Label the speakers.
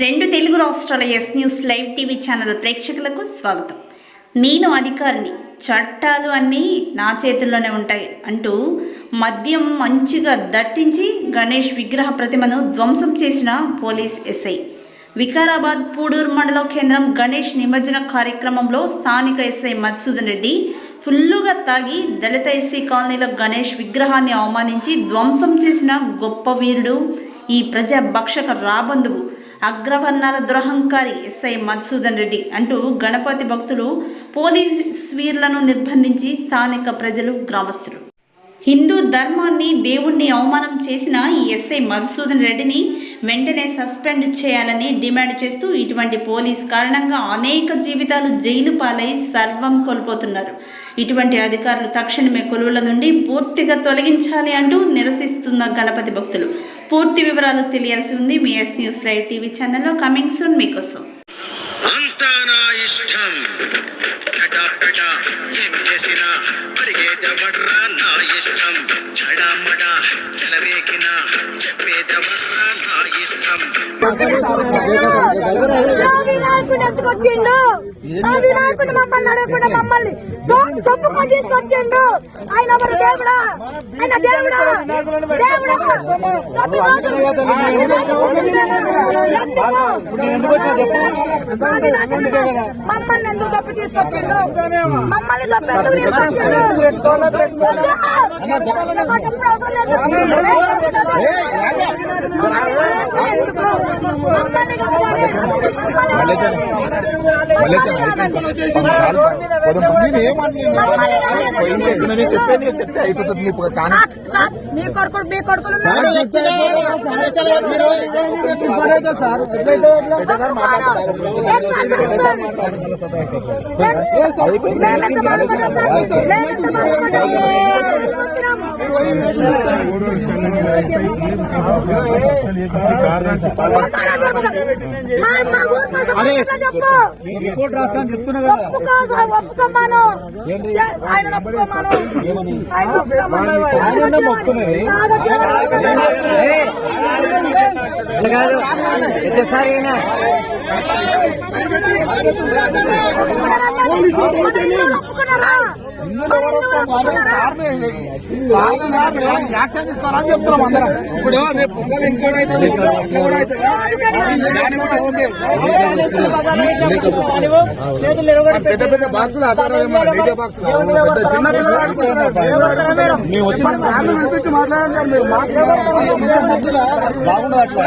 Speaker 1: రెండు తెలుగు రాష్ట్రాల yes news live TV channel ప్రేక్షకులకు స్వాగతం. నేను అధికారిని, చట్టాలు అన్నీ నా చేతుల్లోనే ఉంటాయి అంటూ మద్యం మంచిగా దట్టించి గణేష్ విగ్రహ ప్రతిమను ధ్వంసం చేసిన పోలీస్ ఎస్ఐ. వికారాబాద్ పూడూరు మండల కేంద్రం గణేష్ నిమజ్జన కార్యక్రమంలో స్థానిక ఎస్ఐ మధుసూదన్ రెడ్డి ఫుల్లుగా తాగి దళిత ఎస్సీ కాలనీలో గణేష్ విగ్రహాన్ని అవమానించి ధ్వంసం చేసిన గొప్ప వీరుడు, ఈ ప్రజా భక్షక రాబందువు, అగ్రవర్ణాల దురహంకారి ఎస్ఐ మధుసూదన్ రెడ్డి అంటూ గణపతి భక్తులు, పోలీస్ వీరులను నిర్బంధించి స్థానిక ప్రజలు, గ్రామస్తులు హిందూ ధర్మాన్ని, దేవుణ్ణి అవమానం చేసిన ఈ ఎస్ఐ మధుసూదన్ రెడ్డిని వెంటనే సస్పెండ్ చేయాలని డిమాండ్ చేస్తూ ఇటువంటి పోలీస్ కారణంగా అనేక జీవితాలు జైలు పాలై సర్వం కోల్పోతున్నారు. ఇటువంటి అధికారులు తక్షణమే కొలువుల నుండి పూర్తిగా తొలగించాలి అంటూ నిరసిస్తున్న గణపతి భక్తులు. పూర్తి వివరాలు తెలియాల్సి ఉంది me yes news live TV ఛానల్లో. కమింగ్ సూన్ మీకోసం.
Speaker 2: వినాయకుడు మమ్మల్ని అడగకుండా మమ్మల్ని చొప్పుకొని తీసుకొచ్చిండు. ఆయన ఎవరు? దేవుడా? ఆయన దేవుడా? మమ్మల్ని ఎందుకు తప్పు తీసుకొచ్చిండు? మమ్మల్ని తప్పు ఎందుకు తీసుకొచ్చిండు? ఎప్పుడు అవసరం లేదు.
Speaker 3: చెప్తే అయిపోతుంది.
Speaker 2: మీ కొడుకులు
Speaker 3: రిపోర్ట్ రాస్తాను చెప్తున్నా కదా.
Speaker 2: ఒప్పుకోమాను, ఆయన ఒప్పుకోమాను, ఆయన
Speaker 3: యాక్షన్ తీసుకోవాలని చెప్తున్నాం అందరం. ఇప్పుడు పెద్ద పెద్ద బాక్సులు డీజే బాక్సులు చిన్న మేము వచ్చి మాట్లాడాలి సార్. మీరు మాట్లాడాలి బాగుండదు అట్లా.